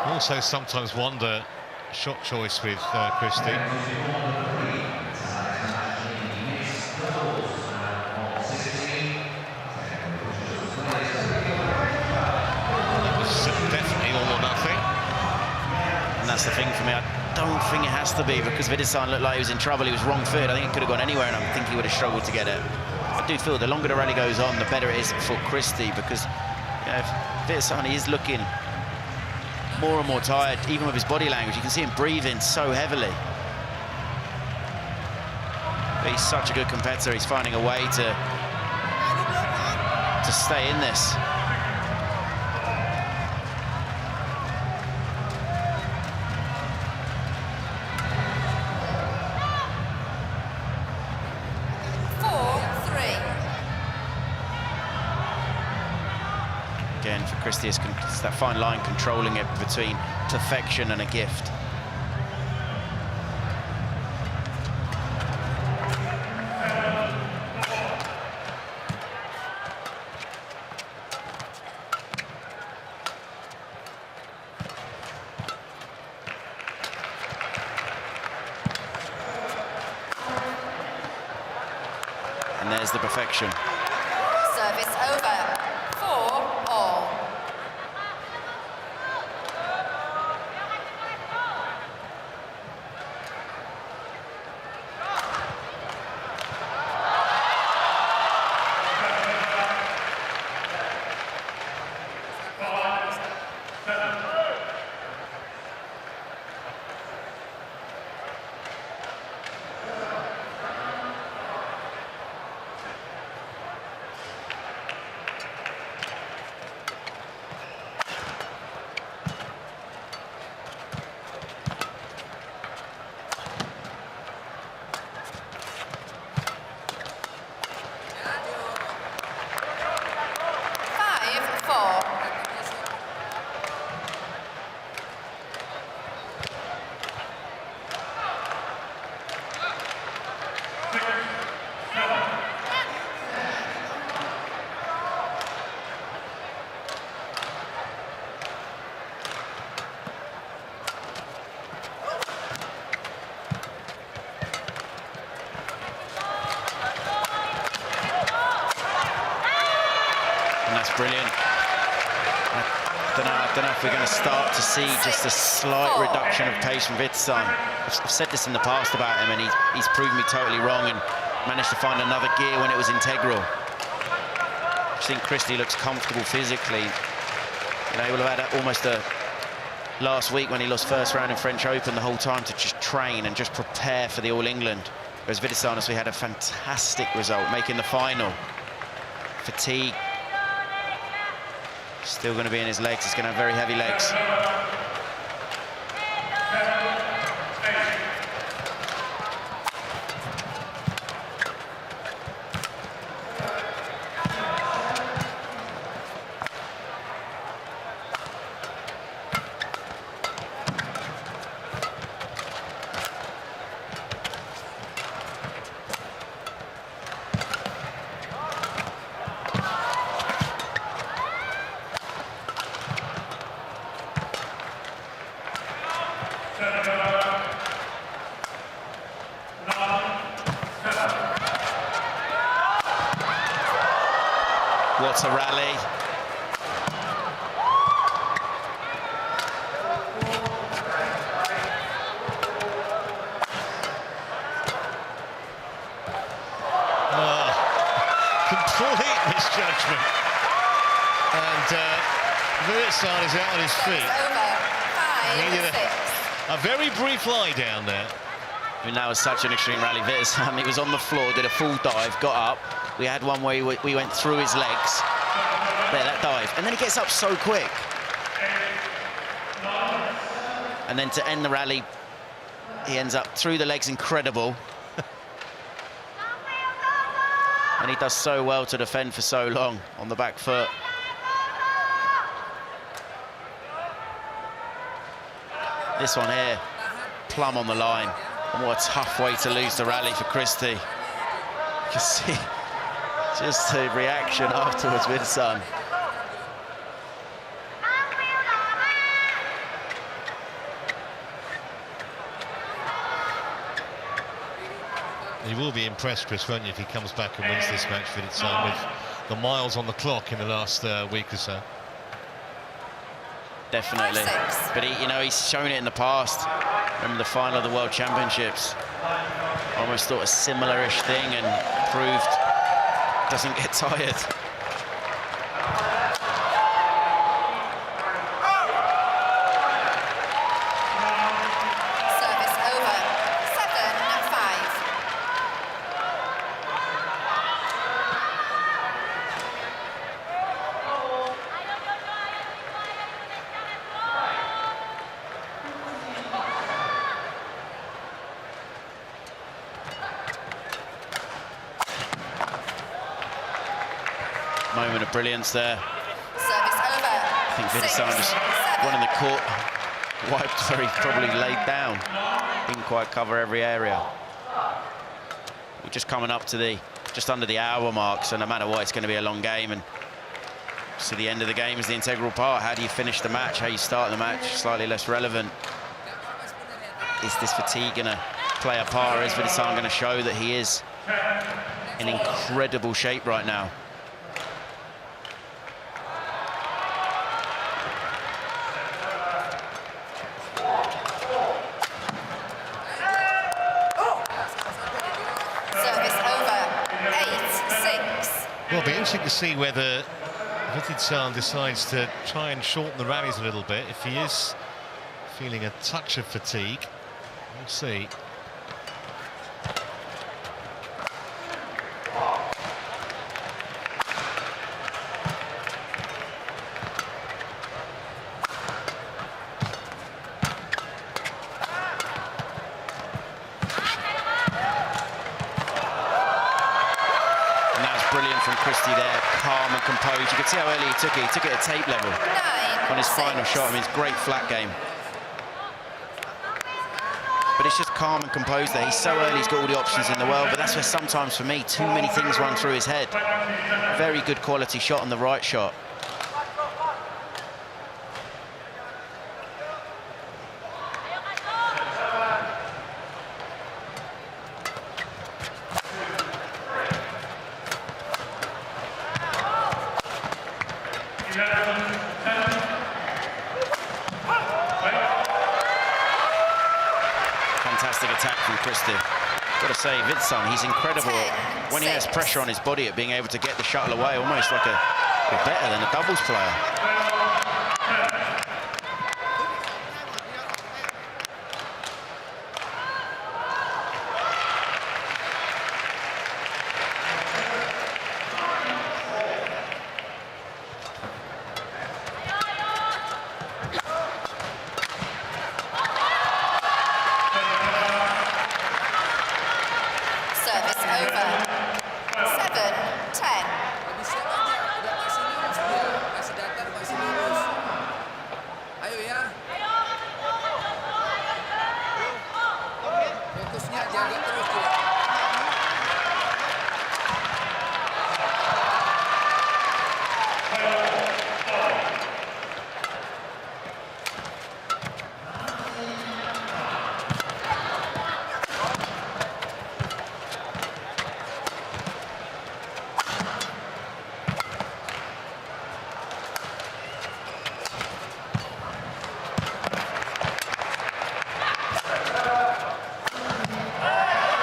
Also sometimes wonder shot choice with Christie. Definitely all or nothing. And that's the thing for me. I don't think it has to be, because Vitidsarn looked like he was in trouble. He was wrong foot. I think it could have gone anywhere, and I think he would have struggled to get it. I do feel the longer the rally goes on, the better it is for Christie, because Vitidsarn, he is looking more and more tired, even with his body language. You can see him breathing so heavily. But he's such a good competitor. He's finding a way to stay in this. Again, for Christie, it's that fine line controlling it between perfection and a gift. And there's the perfection. Service over. 4-all. Brilliant. I don't know if we're going to start to see just a slight reduction of pace from Vitidsarn. I've said this in the past about him, and he's proven me totally wrong and managed to find another gear when it was integral. I think Christie looks comfortable physically. You know, he will have had almost a last week when he lost first round in French Open the whole time to just train and just prepare for the All England. Whereas Vitidsarn, we had a fantastic result, making the final. Fatigue. Still going to be in his legs. He's going to have very heavy legs. What a rally. judgment. And Vitidsarn is out on his feet. He did a very brief lie down there. I mean, that was such an extreme rally. Vitidsarn, he was on the floor, did a full dive, got up. We had one where we went through his legs. There, that dive. And then he gets up so quick. And then to end the rally, he ends up through the legs, incredible. And he does so well to defend for so long on the back foot. This one here, plumb on the line. And what a tough way to lose the rally for Christie. You can see just the reaction afterwards, Vitidsarn. You will be impressed, Chris, won't you, if he comes back and wins this match, Vitidsarn, with the miles on the clock in the last week or so. Definitely. But he, you know, he's shown it in the past. Remember the final of the World Championships? Almost thought a similar-ish thing and proved doesn't get tired. Service over. 7-5. Moment of brilliance there. Service over. I think Vitidsarn just running the court, wiped where he probably laid down. Didn't quite cover every area. We're just coming up to just under the hour mark, so no matter what, it's going to be a long game. And so the end of the game is the integral part. How do you finish the match? How you start the match? Slightly less relevant. Is this fatigue going to play a part, or is Vitidsarn going to show that he is in incredible shape right now? Well, it'll be interesting to see whether Vitidsarn decides to try and shorten the rallies a little bit. If he is feeling a touch of fatigue, we'll see. From Christie there, calm and composed. You can see how early he took it. He took it at tape level on his final shot. I mean, it's great flat game. But it's just calm and composed there. He's so early, he's got all the options in the world, but that's where sometimes, for me, too many things run through his head. Very good quality shot on the right shot. Fantastic attack from Christie. Got to say, Vitidsarn, he's incredible when he has pressure on his body at being able to get the shuttle away, almost like better than a doubles player.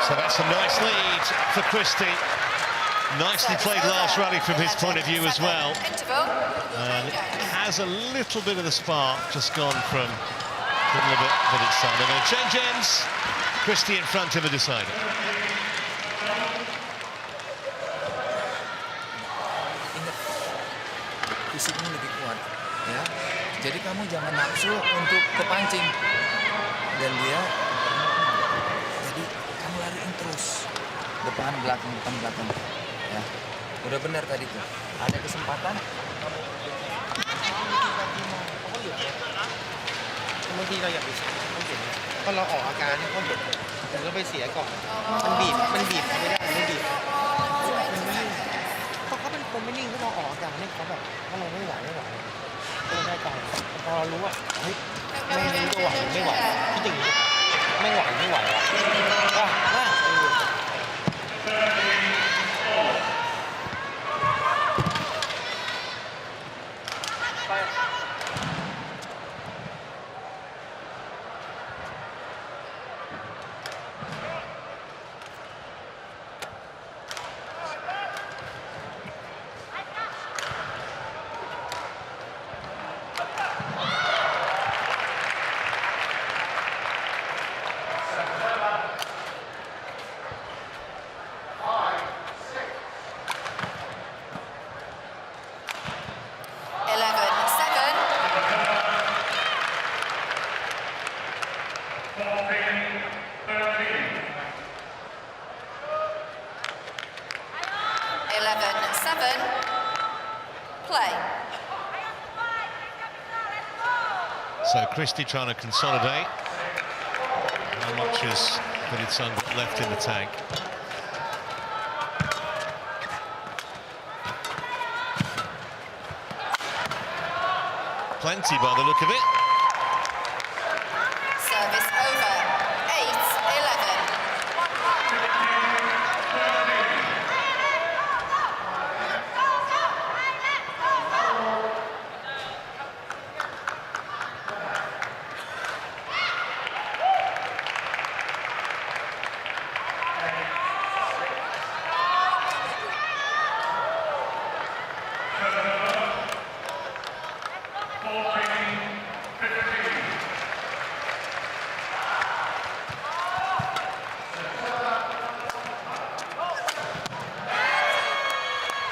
So that's a nice lead for Christie. Nicely played last rally from his point of view as well. Interval. And it has a little bit of the spark just gone from Kunlavut Vitidsarn. And they'll change ends. Christie in front of a decider. Ingat, fisikmu lebih kuat, ya. Jadi kamu jangan nafsu untuk kepancing. Dan dia, jadi kamu lariin terus. Depan, belakang, ya. Udah benar tadi tuh. Ada kesempatan. บางทีเราอยากไปช้าเขาเห็นพอเราออกอาการให้เขาเห็นถึงเราไปเสียก่อนมันบีบไม่ได้ไม่บีบเพราะเขาเป็นคนไม่นิ่งเขาออกอาการให้เขาแบบถ้าเราไม่ไหวก็ได้ใจพอเรารู้ว่าเฮ้ยไม่รู้จะไหวไม่ไหวคิดอย่างนี้ไม่ไหวว่ะSo Christie trying to consolidate. How much has Vitidsarn got left in the tank? Plenty by the look of it. Service over. 8-11.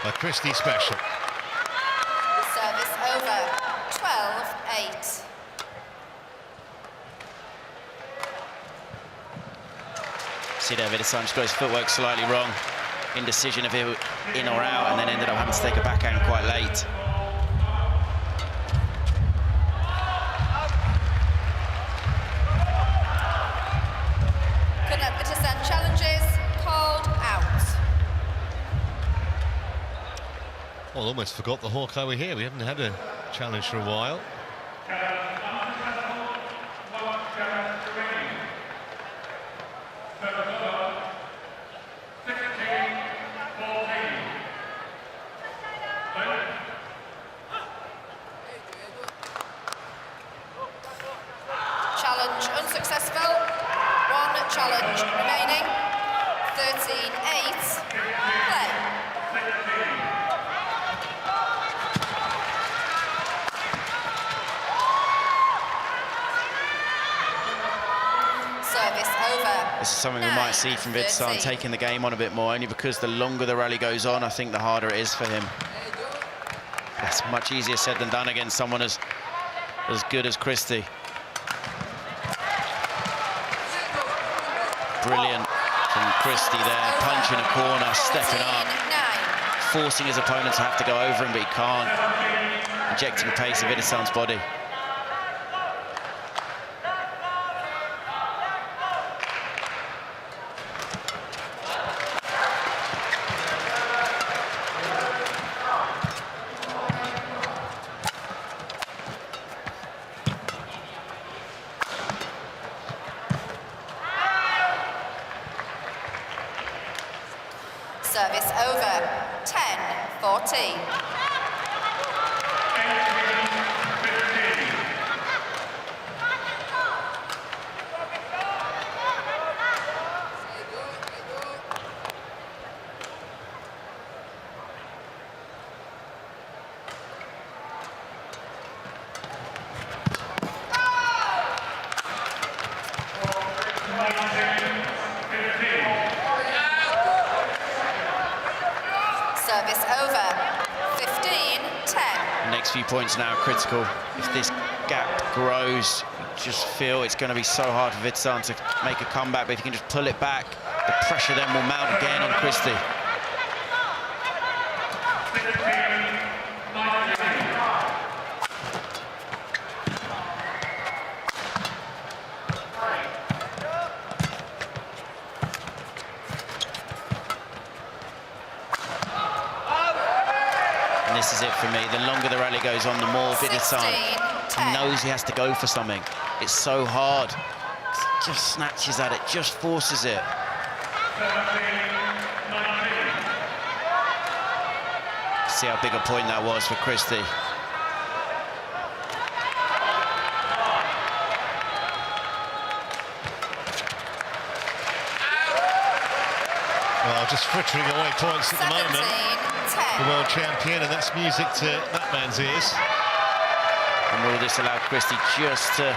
A Christie special. Service over. 12-8. See there, Vitidsarn just got his footwork slightly wrong. Indecision of it in or out, and then ended up having to take a backhand quite late. Kunlavut Vitidsarn challenges called out. Well, almost forgot the Hawkeye were here. We haven't had a challenge for a while. Challenge unsuccessful. One challenge remaining. 13-8. Play. Service over. This is something we might see from Vitidsarn taking the game on a bit more, only because the longer the rally goes on, I think the harder it is for him. It's much easier said than done against someone as good as Christie. Brilliant from Christie there, punching a corner, stepping up, forcing his opponent to have to go over him, but he can't. Injecting the pace of Vitidsarn's body. Service over. 10-14. Service over. 15-10. The next few points now are critical. If this gap grows, you just feel it's going to be so hard for Vitidsarn to make a comeback, but if you can just pull it back, the pressure then will mount again on Christie. And this is it for me. The longer the rally goes on, the more Vitidsarn knows he has to go for something. It's so hard. Just snatches at it, just forces it. See how big a point that was for Christie. Well, just frittering away points at the moment. The world champion, and that's music to that man's ears. And will this allow Christie just to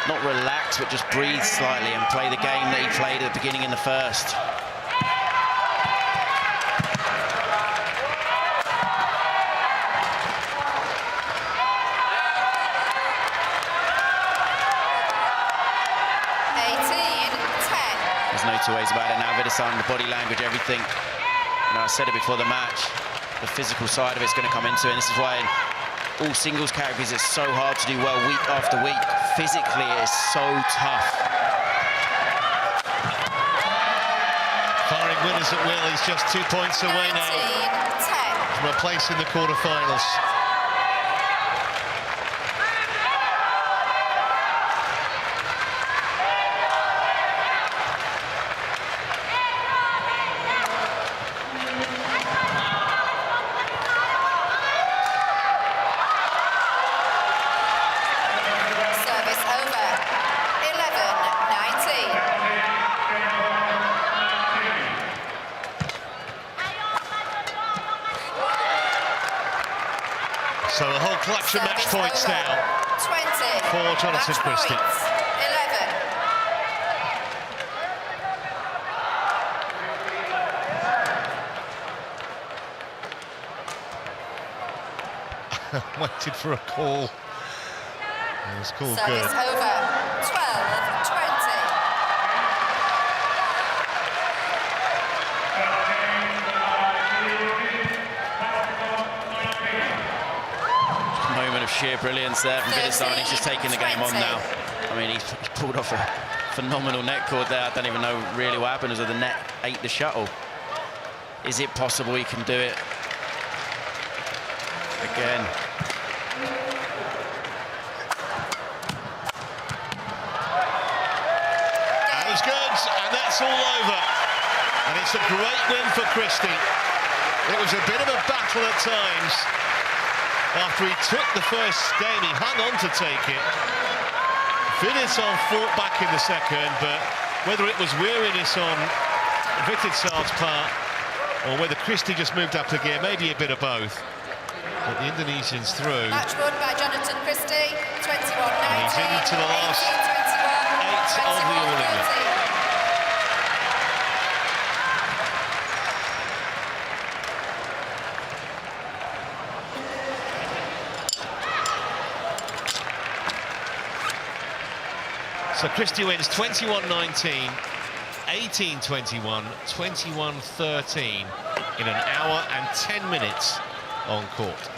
not relax, but just breathe slightly and play the game that he played at the beginning in the first? There's no two ways about it now. Vitidsarn, the body language, everything. You know, I said it before the match, the physical side of it's going to come into it, and this is why in all singles categories it's so hard to do well week after week. Physically, it is so tough. Firing winners at will. He's just 2 points away now from a place in the quarterfinals. So a whole collection of match points now 20 for Jonatan Christie. 11. Waited for a call. It was called Service good. over. 12-20. Moment of sheer brilliance there from Vitidsarn. He's just taking the game on now. I mean, he's pulled off a phenomenal net cord there. I don't even know really what happened, as the net ate the shuttle. Is it possible he can do it again? That was good, and that's all over. And it's a great win for Christie. It was a bit of a battle at times. After he took the first game, he hung on to take it. Vitidsarn fought back in the second, but whether it was weariness on Vitidsarn's part or whether Christie just moved up a gear, maybe a bit of both. But the Indonesians through. Match won by Jonatan Christie, 21-19. He's into the last 8 of the All England. So Christie wins 21-19, 18-21, 21-13 in an hour and 10 minutes on court.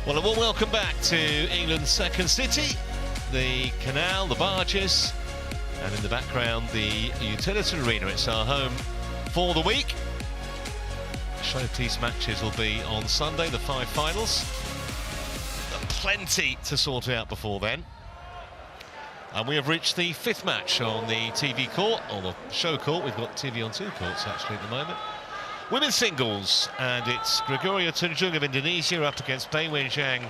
Well, a warm welcome back to England's second city, the canal, the barges, and in the background, the utility arena. It's our home for the week. Showpiece matches will be on Sunday, the 5 finals. But plenty to sort out before then. And we have reached the 5th match on the TV court, or the show court. We've got TV on 2 courts actually at the moment. Women's singles, and it's Gregoria Tunjung of Indonesia up against Bei Wen Zhang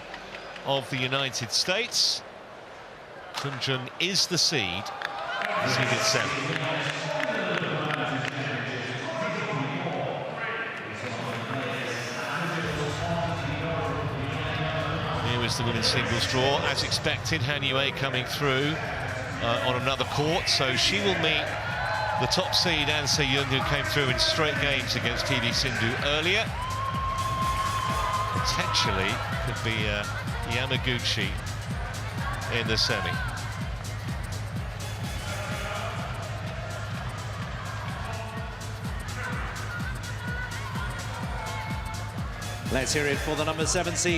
of the United States. Tunjung is the seeded 7th. Here is the women's singles draw. As expected, Han Yue coming through on another court, so she will meet the top seed An Se-yoon, who came through in straight games against PV Sindhu earlier. Potentially could be Yamaguchi in the semi. Let's hear it for the number 7 seed.